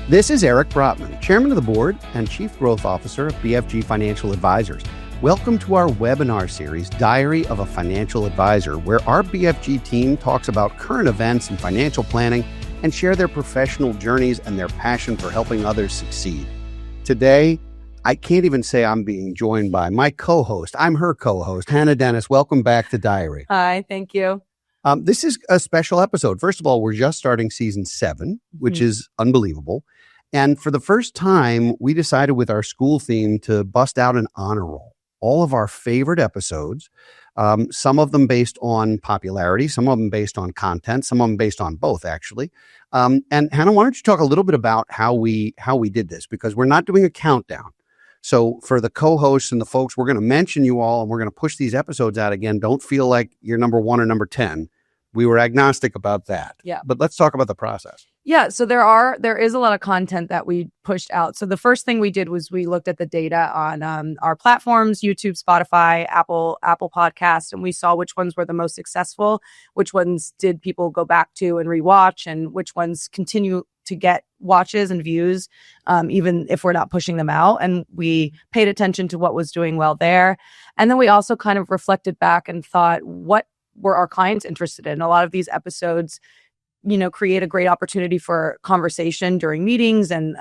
This is Eric Brotman, Chairman of the Board and Chief Growth Officer of BFG Financial Advisors. Welcome to our webinar series, Diary of a Financial Advisor, where our BFG team talks about current events and financial planning and share their professional journeys and their passion for helping others succeed. Today, I can't even say I'm being joined by my co-host. I'm her co-host, Hannah Dennis. Welcome back to Diary. Hi, thank you. This is a special episode. First of all, we're just starting season 7, which is unbelievable. And for the first time, we decided with our school theme to bust out an honor roll. All of our favorite episodes, some of them based on popularity, some of them based on content, some of them based on both, actually. And Hannah, why don't you talk a little bit about how we did this? Because we're not doing a countdown. So for the co-hosts and the folks, we're going to mention you all and we're going to push these episodes out again. Don't feel like you're number 1 or number 10. We were agnostic about that. Yeah. But let's talk about the process. Yeah. So there is a lot of content that we pushed out. So the first thing we did was we looked at the data on our platforms, YouTube, Spotify, Apple Podcasts, and we saw which ones were the most successful, which ones did people go back to and rewatch, and which ones continue to get watches and views, even if we're not pushing them out. And we paid attention to what was doing well there. And then we also kind of reflected back and thought, what were our clients interested in? A lot of these episodes, create a great opportunity for conversation during meetings. And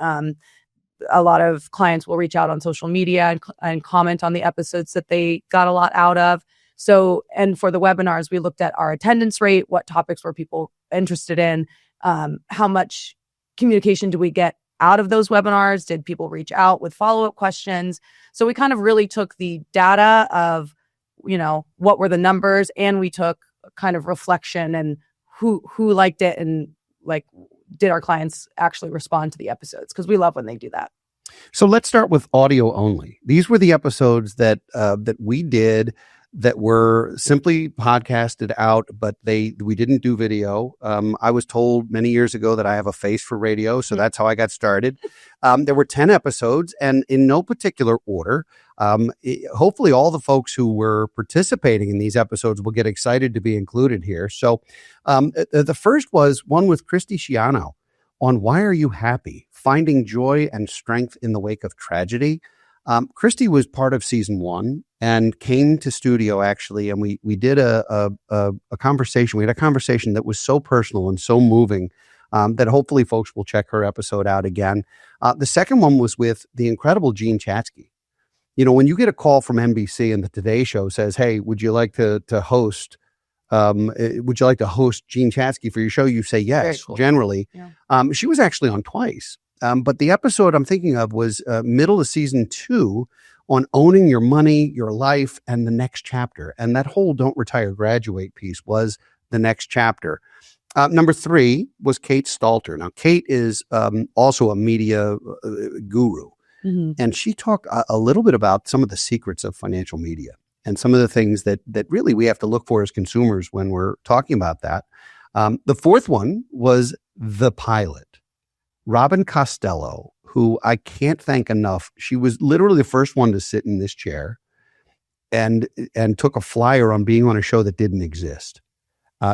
a lot of clients will reach out on social media and comment on the episodes that they got a lot out of. So, and for the webinars, we looked at our attendance rate, what topics were people interested in, how much communication do we get out of those webinars? Did people reach out with follow-up questions? So we kind of really took the data of, what were the numbers, and we took kind of reflection and who liked it, and like, did our clients actually respond to the episodes? Because we love when they do that. So let's start with audio only. These were the episodes that we did that were simply podcasted out, but we didn't do video. I was told many years ago that I have a face for radio, so that's how I got started. There were 10 episodes, and in no particular order. Hopefully all the folks who were participating in these episodes will get excited to be included here. So the first was one with Christy Shiano on Why Are You Happy? Finding Joy and Strength in the Wake of Tragedy. Christy was part of season 1 and came to studio actually, and we did a conversation. We had a conversation that was so personal and so moving that hopefully folks will check her episode out again. The second one was with the incredible Gene Chatzky. When you get a call from NBC and the Today Show says, "Hey, would you like to host? Would you like to host Gene Chatzky for your show?" You say yes. Cool. Generally, yeah. She was actually on twice. But the episode I'm thinking of was middle of season 2 on owning your money, your life, and the next chapter. And that whole Don't Retire, Graduate piece was the next chapter. Number 3 was Kate Stalter. Now, Kate is also a media guru. Mm-hmm. And she talked a little bit about some of the secrets of financial media and some of the things that really we have to look for as consumers when we're talking about that. The fourth one was The Pilot. Robin Costello, who I can't thank enough. She was literally the first one to sit in this chair and took a flyer on being on a show that didn't exist.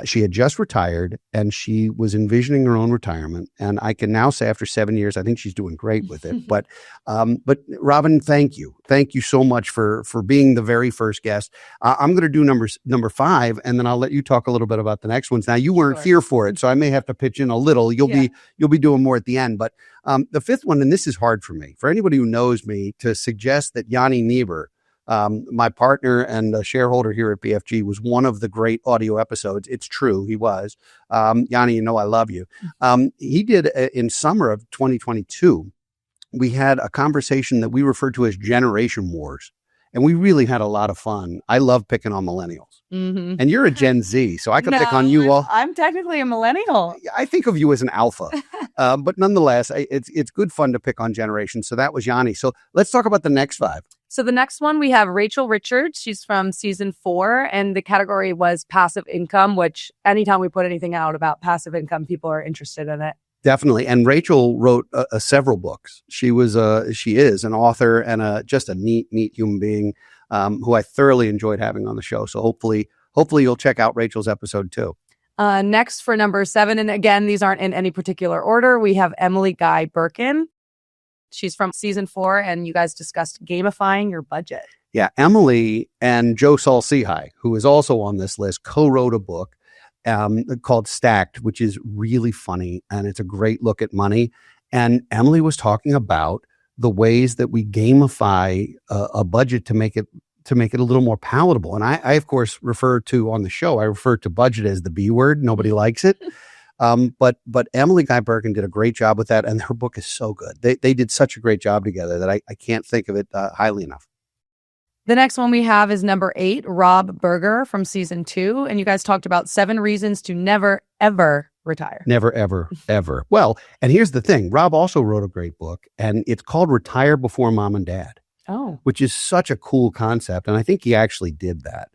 She had just retired and she was envisioning her own retirement. And I can now say after 7 years, I think she's doing great with it. But Robin, thank you. Thank you so much for being the very first guest. I'm going to do number 5, and then I'll let you talk a little bit about the next ones. Now, you weren't here for it, so I may have to pitch in a little. You'll be doing more at the end. But the fifth one, and this is hard for me, for anybody who knows me, to suggest that Yanni Niebuhr, my partner and a shareholder here at BFG, was one of the great audio episodes. It's true. He was. Yanni, I love you. He did in summer of 2022. We had a conversation that we referred to as Generation Wars. And we really had a lot of fun. I love picking on millennials. Mm-hmm. And you're a Gen Z, so I could pick on you all. I'm technically a millennial. I think of you as an alpha. But nonetheless, it's good fun to pick on generations. So that was Yanni. So let's talk about the next 5. So the next one, we have Rachel Richards. She's from season 4, and the category was passive income, which anytime we put anything out about passive income, people are interested in it. Definitely. And Rachel wrote several books. She is an author and just a neat human being who I thoroughly enjoyed having on the show. So hopefully you'll check out Rachel's episode too. Next for number 7, and again, these aren't in any particular order, we have Emily Guy Birkin. She's from season 4, and you guys discussed gamifying your budget. Yeah, Emily and Joe Saul-Sehy, who is also on this list, co-wrote a book called Stacked, which is really funny, and it's a great look at money. And Emily was talking about the ways that we gamify a budget to make it a little more palatable. And I of course, refer to budget as the B word. Nobody likes it. But Emily Guy Birkin did a great job with that, and her book is so good. They did such a great job together that I can't think of it highly enough. The next one we have is number 8, Rob Berger from season 2. And you guys talked about 7 reasons to never, ever retire. Never, ever, ever. Well, and here's the thing. Rob also wrote a great book, and it's called Retire Before Mom and Dad. Oh. Which is such a cool concept. And I think he actually did that.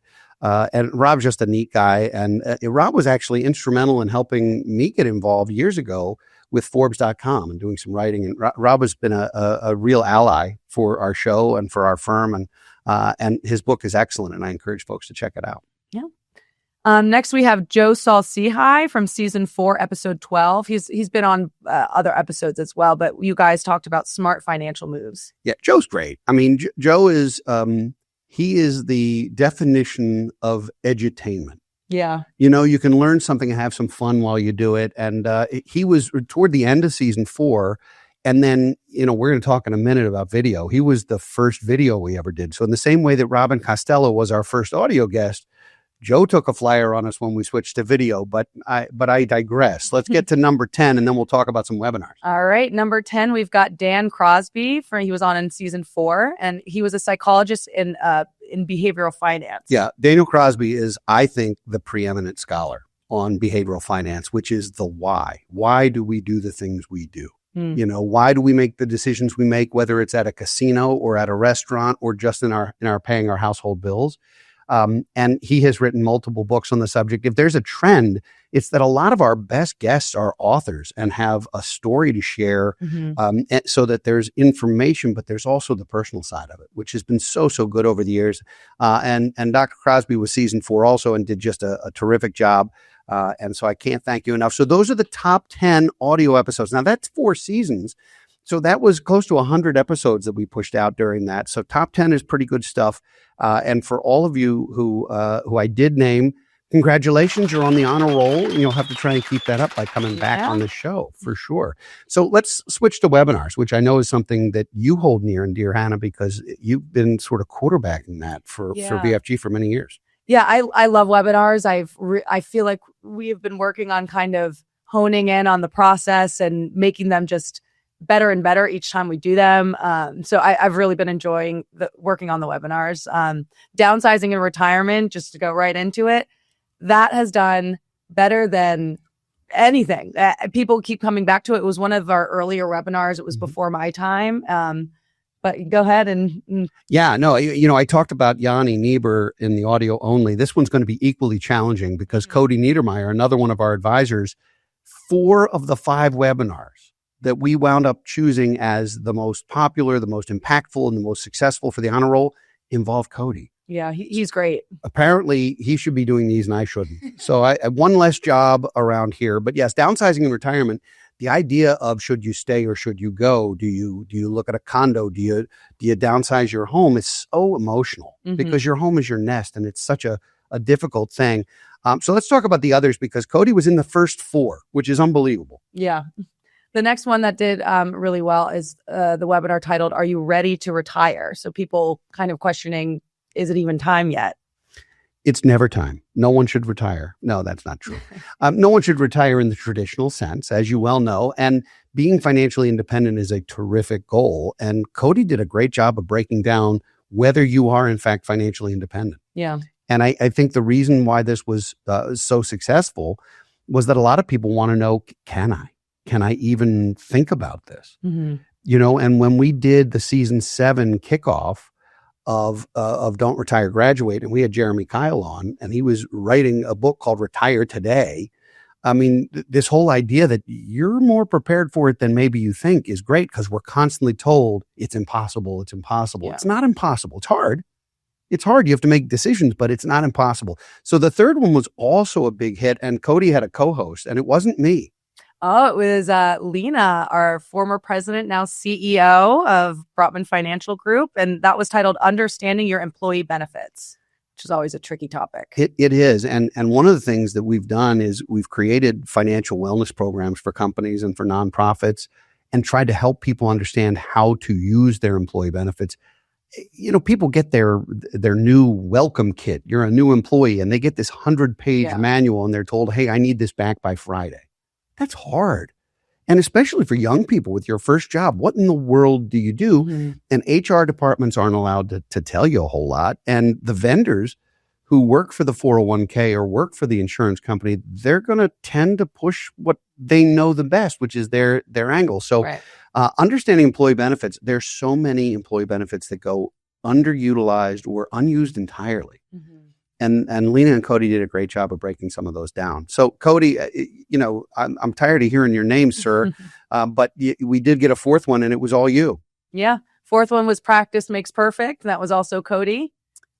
And Rob's just a neat guy. And Rob was actually instrumental in helping me get involved years ago with Forbes.com and doing some writing. And Rob has been a real ally for our show and for our firm. And his book is excellent. And I encourage folks to check it out. Yeah. Next, we have Joe Saul-Sehy from season 4, episode 12. He's been on other episodes as well, but you guys talked about smart financial moves. Yeah, Joe's great. I mean, Joe is he is the definition of edutainment. Yeah. You know, you can learn something and have some fun while you do it. And he was toward the end of season 4. And then, you know, we're going to talk in a minute about video. He was the first video we ever did. So in the same way that Robin Costello was our first audio guest, Joe took a flyer on us when we switched to video, but I digress. Let's get to number 10, and then we'll talk about some webinars. All right. Number 10, we've got Dan Crosby. He was on in season 4, and he was a psychologist in behavioral finance. Yeah. Daniel Crosby is, I think, the preeminent scholar on behavioral finance, which is the why. Why do we do the things we do? You know, why do we make the decisions we make, whether it's at a casino or at a restaurant or just in our paying our household bills? And he has written multiple books on the subject. If there's a trend, it's that a lot of our best guests are authors and have a story to share, so that there's information, but there's also the personal side of it, which has been so good over the years. And Dr. Crosby was season 4 also and did just a terrific job. And so I can't thank you enough. So those are the top 10 audio episodes. Now that's 4 seasons. So that was close to 100 episodes that we pushed out during that. So top 10 is pretty good stuff. And for all of you who I did name, congratulations, you're on the honor roll. And you'll have to try and keep that up by coming back on the show for sure. So let's switch to webinars, which I know is something that you hold near and dear, Hannah, because you've been sort of quarterbacking that for VFG for many years. Yeah, I love webinars. I feel like we have been working on kind of honing in on the process and making them just better and better each time we do them. So I've really been enjoying working on the webinars. Downsizing and retirement, just to go right into it, that has done better than anything. People keep coming back to it. It was one of our earlier webinars. It was before my time. But go ahead and... Yeah, no, you know, I talked about Yanni Niebuhr in the audio only. This one's going to be equally challenging because Cody Niedermeyer, another one of our advisors, 4 of the 5 webinars that we wound up choosing as the most popular, the most impactful, and the most successful for the honor roll involve Cody. Yeah, he's great. Apparently, he should be doing these and I shouldn't. So I have one less job around here. But yes, downsizing and retirement, the idea of should you stay or should you go? Do you look at a condo? Do you downsize your home? It's so emotional because your home is your nest and it's such a difficult thing. So let's talk about the others because Cody was in the first 4, which is unbelievable. Yeah. The next one that did really well is the webinar titled, Are You Ready to Retire? So people kind of questioning, is it even time yet? It's never time. No one should retire. No, that's not true. No one should retire in the traditional sense, as you well know. And being financially independent is a terrific goal. And Cody did a great job of breaking down whether you are, in fact, financially independent. Yeah. And I think the reason why this was so successful was that a lot of people want to know, can I even think about this? You know, and when we did the season 7 kickoff of Don't Retire, Graduate, and we had Jeremy Kyle on, and he was writing a book called Retire Today. I mean, this whole idea that you're more prepared for it than maybe you think is great because we're constantly told it's impossible. It's impossible. Yeah. It's not impossible. It's hard. It's hard. You have to make decisions, but it's not impossible. So the third one was also a big hit, and Cody had a co-host, and it wasn't me. Oh, it was Lena, our former president, now CEO of Brotman Financial Group. And that was titled Understanding Your Employee Benefits, which is always a tricky topic. It is. And one of the things that we've done is we've created financial wellness programs for companies and for nonprofits and tried to help people understand how to use their employee benefits. People get their new welcome kit. You're a new employee and they get this 100-page manual and they're told, hey, I need this back by Friday. That's hard. And especially for young people with your first job, what in the world do you do? Mm-hmm. And HR departments aren't allowed to tell you a whole lot. And the vendors who work for the 401k or work for the insurance company, they're going to tend to push what they know the best, which is their angle. So understanding employee benefits, there's so many employee benefits that go underutilized or unused entirely. Mm-hmm. And Lena and Cody did a great job of breaking some of those down. So Cody, I'm tired of hearing your name, sir, but we did get a fourth one and it was all you. Yeah. Fourth one was Practice Makes Perfect. That was also Cody.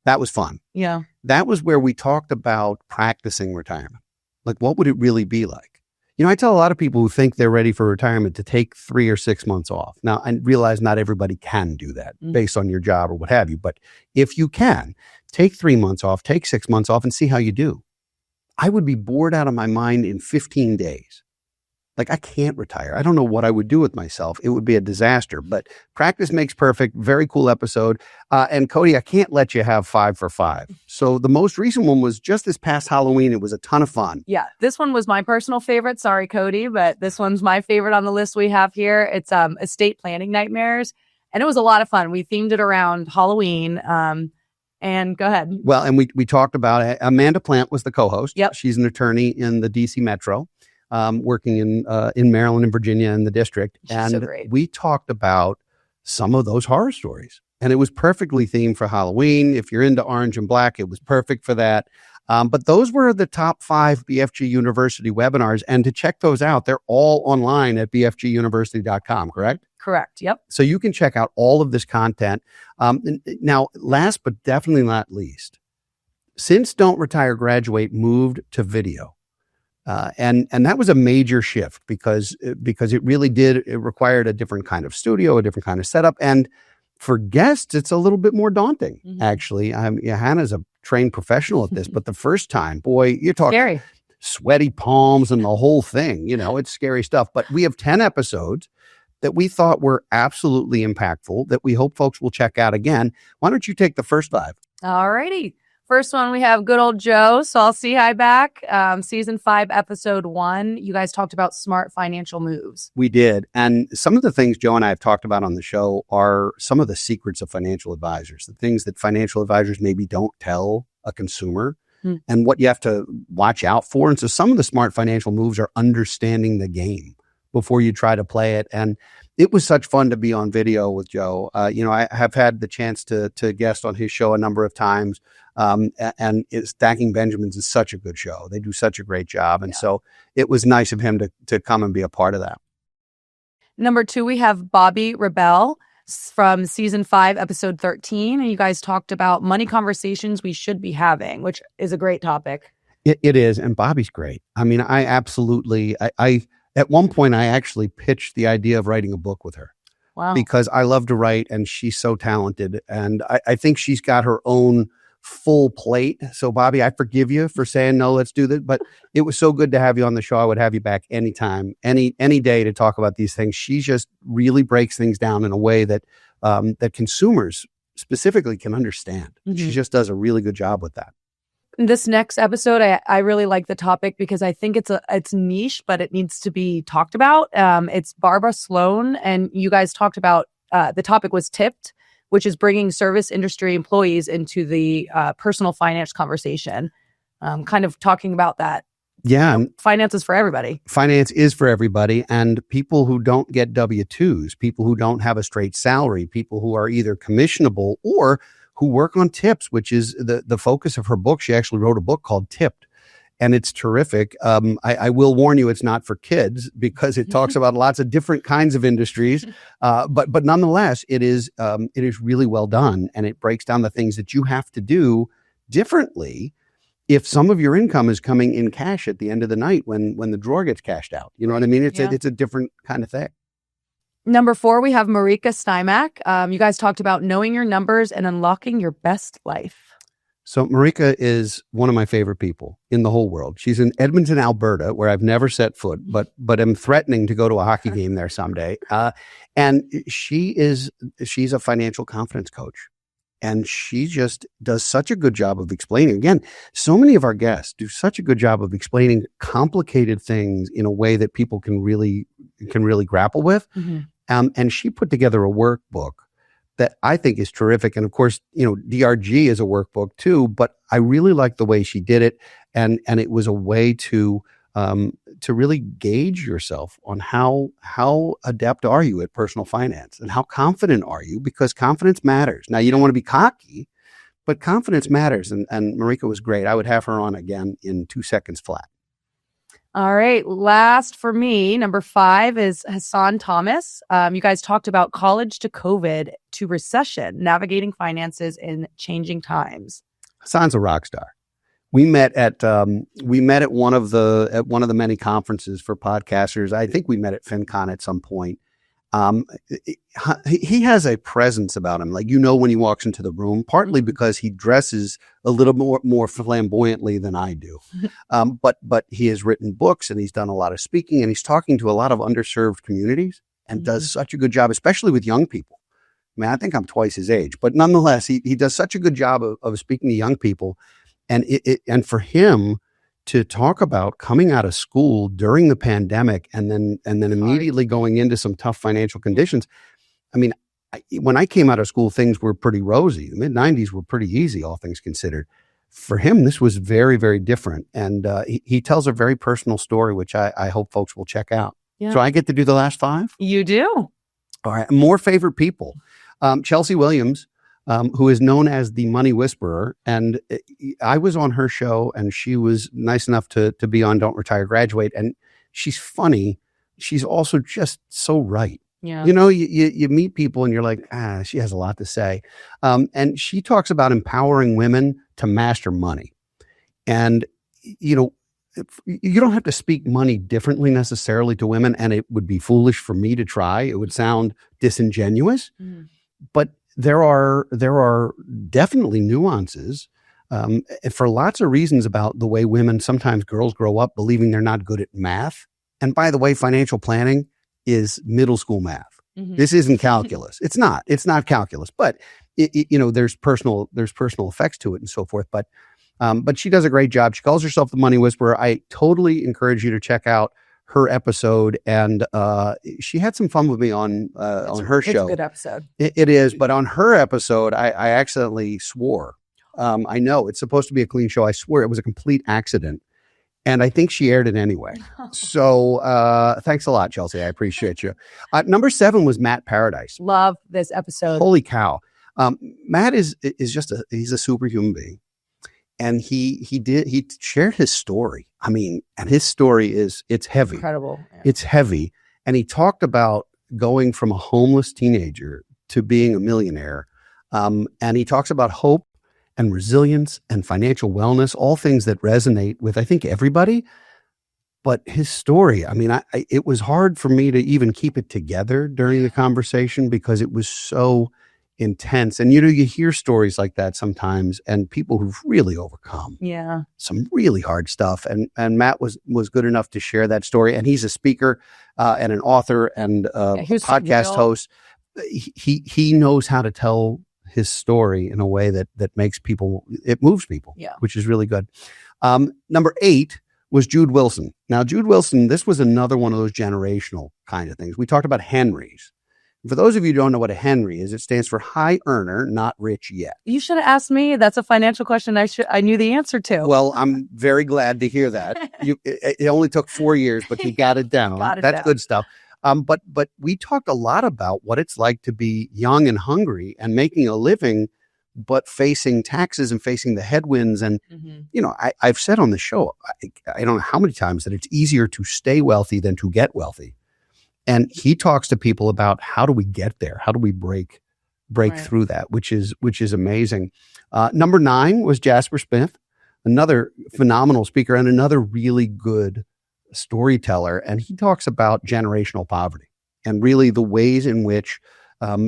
That was fun. Yeah. That was where we talked about practicing retirement. Like, what would it really be like? I tell a lot of people who think they're ready for retirement to take 3 or 6 months off. Now, I realize not everybody can do that based on your job or what have you. But if you can, take 3 months off, take 6 months off and see how you do. I would be bored out of my mind in 15 days. Like, I can't retire. I don't know what I would do with myself. It would be a disaster. But Practice Makes Perfect. Very cool episode. And Cody, I can't let you have 5 for 5. So the most recent one was just this past Halloween. It was a ton of fun. Yeah, this one was my personal favorite. Sorry, Cody, but this one's my favorite on the list we have here. It's estate planning nightmares. And it was a lot of fun. We themed it around Halloween. And go ahead. Well, and we talked about it. Amanda Plant was the co-host. Yep. She's an attorney in the DC Metro. Working in Maryland and Virginia in the district. And so great. We talked about some of those horror stories. And it was perfectly themed for Halloween. If you're into orange and black, it was perfect for that. But those were the top 5 BFG University webinars. And to check those out, they're all online at bfguniversity.com, correct? Correct. Yep. So you can check out all of this content. Now, last but definitely not least, since Don't Retire, Graduate moved to video. And that was a major shift because it really it required a different kind of studio, a different kind of setup. And for guests, it's a little bit more daunting, actually. Hannah's a trained professional at this, but the first time, boy, you're talking scary. Sweaty palms and the whole thing, it's scary stuff. But we have 10 episodes that we thought were absolutely impactful that we hope folks will check out again. Why don't you take the first 5? All righty. First one, we have good old Joe. So I'll see hi back. Season 5, episode 1. You guys talked about smart financial moves. We did. And some of the things Joe and I have talked about on the show are some of the secrets of financial advisors, the things that financial advisors maybe don't tell a consumer and what you have to watch out for. And so some of the smart financial moves are understanding the game before you try to play it. And it was such fun to be on video with Joe. I have had the chance to guest on his show a number of times. And Stacking Benjamins is such a good show. They do such a great job. And so it was nice of him to come and be a part of that. Number 2, we have Bobby Rebel from season 5, episode 13. And you guys talked about money conversations we should be having, which is a great topic. It is. And Bobby's great. I mean, I absolutely, at one point, I actually pitched the idea of writing a book with her. Wow. Because I love to write and she's so talented. And I think she's got her own full plate. So Bobby, I forgive you for saying, no, let's do this. But it was so good to have you on the show. I would have you back anytime, any day to talk about these things. She just really breaks things down in a way that that consumers specifically can understand. She just does a really good job with that. This next episode, I really like the topic because I think it's niche, but it needs to be talked about. It's Barbara Sloan, and you guys talked about the topic was tipped, which is bringing service industry employees into the personal finance conversation. Kind of talking about that. Yeah. Finance is for everybody. Finance is for everybody. And people who don't get W-2s, people who don't have a straight salary, people who are either commissionable or who work on tips, which is the focus of her book. She actually wrote a book called Tipped. and it's terrific. I will warn you, it's not for kids because it talks about lots of different kinds of industries. But nonetheless, it is really well done, and it breaks down the things that you have to do differently if some of your income is coming in cash at the end of the night when the drawer gets cashed out. You know what I mean? It's a different kind of thing. Number 4, we have Marika Stymack. You guys talked about knowing your numbers and unlocking your best life. So Marika is one of my favorite people in the whole world. She's in Edmonton, Alberta, where I've never set foot, but am threatening to go to a hockey game there someday. And she's a financial confidence coach. And she just does such a good job of explaining. Again, so many of our guests do such a good job of explaining complicated things in a way that people can really grapple with. Mm-hmm. And she put together a workbook that I think is terrific. And of course, DRG is a workbook too, but I really like the way she did it. And it was a way to really gauge yourself on how adept are you at personal finance and how confident are you, because confidence matters. Now, you don't want to be cocky, but confidence matters. And Marika was great. I would have her on again in 2 seconds flat. All right. Last for me, number 5 is Hassan Thomas. You guys talked about college to COVID to recession, navigating finances in changing times. Hassan's a rock star. We met at one of the many conferences for podcasters. I think we met at FinCon at some point. He has a presence about him, like when he walks into the room. Partly because he dresses a little more flamboyantly than I do, but he has written books and he's done a lot of speaking and he's talking to a lot of underserved communities and does such a good job, especially with young people. I mean, I think I'm twice his age, but nonetheless, he does such a good job of speaking to young people. And for him to talk about coming out of school during the pandemic and then immediately going into some tough financial conditions. I mean, when I came out of school, things were pretty rosy. The mid-90s were pretty easy, all things considered. For him, this was very, very different. And he tells a very personal story, which I hope folks will check out. Yeah. So I get to do the last 5? You do. All right. More favorite people. Chelsea Williams, who is known as the Money Whisperer. And I was on her show and she was nice enough to be on Don't Retire, Graduate. And she's funny. She's also just so right. Yeah. You meet people and you're like, she has a lot to say. And she talks about empowering women to master money. And, you don't have to speak money differently necessarily to women. And it would be foolish for me to try. It would sound disingenuous. Mm. But there are definitely nuances for lots of reasons about the way sometimes girls grow up believing they're not good at math. And by the way, financial planning is middle school math. Mm-hmm. This isn't calculus. It's not calculus, but there's personal effects to it and so forth. But she does a great job. She calls herself the Money Whisperer. I totally encourage you to check out her episode, and she had some fun with me on her show. It's a good episode. It is, but on her episode, I accidentally swore. I know it's supposed to be a clean show. I swear it was a complete accident, and I think she aired it anyway. So thanks a lot, Chelsea. I appreciate you. Number 7 was Matt Paradise. Love this episode. Holy cow! Matt is just he's a superhuman being. And he shared his story. I mean, and his story it's heavy. Incredible. Yeah. It's heavy. And he talked about going from a homeless teenager to being a millionaire. And he talks about hope and resilience and financial wellness, all things that resonate with, I think, everybody. But his story, I mean, it was hard for me to even keep it together during the conversation because it was so intense. And you hear stories like that sometimes, and people who've really overcome some really hard stuff. And Matt was good enough to share that story. And he's a speaker and an author and a podcast host. He knows how to tell his story in a way that moves people, which is really good. Number 8 was Jude Wilson. Now, Jude Wilson, this was another one of those generational kind of things. We talked about Henrys. For those of you who don't know what a Henry is, it stands for high earner, not rich yet. You should have asked me. That's a financial question I knew the answer to. Well, I'm very glad to hear that. It only took 4 years, but you got it down. That's good stuff. But we talked a lot about what it's like to be young and hungry and making a living but facing taxes and facing the headwinds. And, you know, I've said on the show, I don't know how many times, that it's easier to stay wealthy than to get wealthy. And he talks to people about how do we get there? How do we break through that, which is amazing. Number 9 was Jasper Smith, another phenomenal speaker and another really good storyteller. And he talks about generational poverty and really the ways in which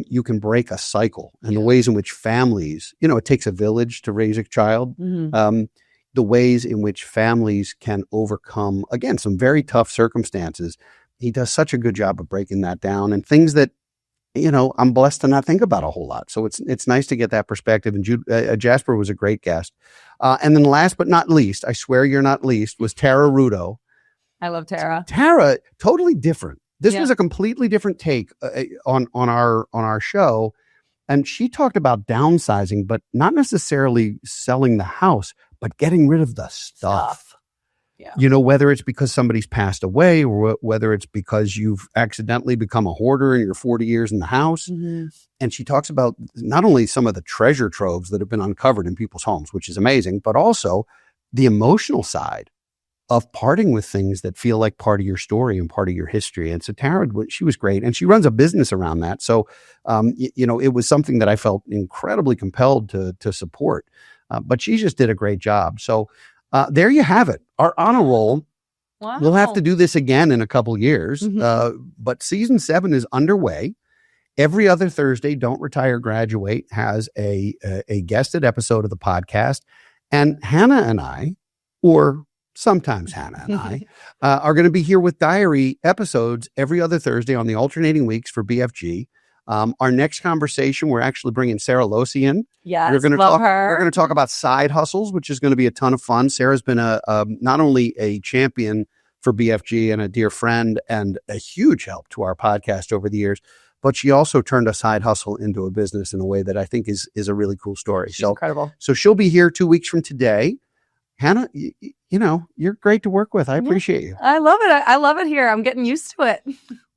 you can break a cycle, and the ways in which families, you know, it takes a village to raise a child. The ways in which families can overcome, again, some very tough circumstances. He does such a good job of breaking that down, and things that, you know, I'm blessed to not think about a whole lot. So it's nice to get that perspective. And Jasper was a great guest. And then last but not least, I swear you're not least, was Tara Rudo. I love Tara. Tara, totally different. This was a completely different take on our show. And she talked about downsizing, but not necessarily selling the house, but getting rid of the stuff. Yeah. You know, whether it's because somebody's passed away or whether it's because you've accidentally become a hoarder and you're 40 years in the house. And she talks about not only some of the treasure troves that have been uncovered in people's homes, which is amazing, but also the emotional side of parting with things that feel like part of your story and part of your history. And so Tara, she was great. And she runs a business around that. So, you know, it was something that I felt incredibly compelled to support. But she just did a great job. So there you have it. Our honor roll. Wow. We'll have to do this again in a couple of years. But season 7 is underway. Every other Thursday, Don't Retire, Graduate has a guested episode of the podcast. And Hannah and I, or sometimes Hannah and I, are going to be here with diary episodes every other Thursday on the alternating weeks for BFG. Our next conversation, we're actually bringing Sarah Losi in. Yes, we're going to talk about side hustles, which is going to be a ton of fun. Sarah's been not only a champion for BFG and a dear friend and a huge help to our podcast over the years, but she also turned a side hustle into a business in a way that I think is a really cool story. She's incredible. So she'll be here 2 weeks from today. Hannah, you know, you're great to work with. I appreciate you. I love it. I love it here. I'm getting used to it.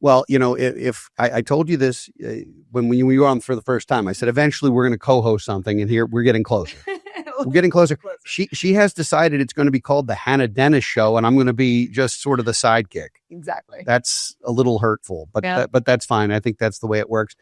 Well, you know, if I told you this when we were on for the first time, I said, eventually we're going to co-host something, and here we're getting closer. We're getting closer. She has decided it's going to be called the Hannah Dennis Show, and I'm going to be just sort of the sidekick. Exactly. That's a little hurtful, but but that's fine. I think that's the way it works.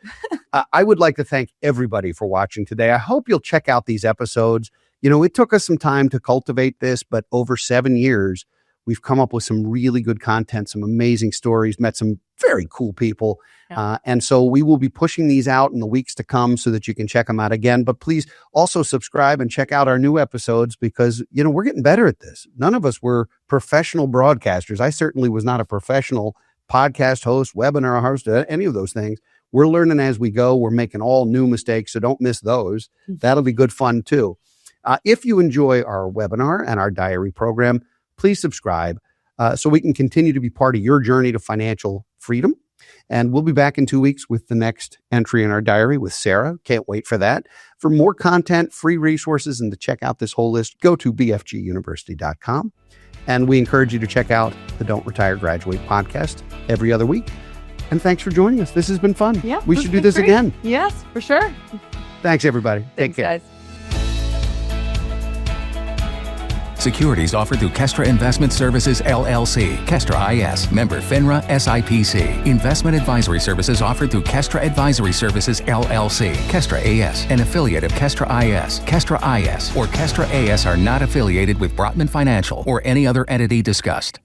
I would like to thank everybody for watching today. I hope you'll check out these episodes. You know, it took us some time to cultivate this, but over 7 years, we've come up with some really good content, some amazing stories, met some very cool people. And so we will be pushing these out in the weeks to come so that you can check them out again. But please also subscribe and check out our new episodes because, you know, we're getting better at this. None of us were professional broadcasters. I certainly was not a professional podcast host, webinar host, any of those things. We're learning as we go. We're making all new mistakes, so don't miss those. That'll be good fun too. If you enjoy our webinar and our diary program, please subscribe so we can continue to be part of your journey to financial freedom. And we'll be back in 2 weeks with the next entry in our diary with Sarah. Can't wait for that. For more content, free resources, and to check out this whole list, go to bfguniversity.com. And we encourage you to check out the Don't Retire, Graduate podcast every other week. And thanks for joining us. This has been fun. Yeah, we should do this again. Yes, for sure. Thanks, everybody. Take care. Guys. Securities offered through Kestra Investment Services, LLC. Kestra IS. Member FINRA SIPC. Investment advisory services offered through Kestra Advisory Services, LLC. Kestra AS. An affiliate of Kestra IS. Kestra IS or Kestra AS are not affiliated with Brotman Financial or any other entity discussed.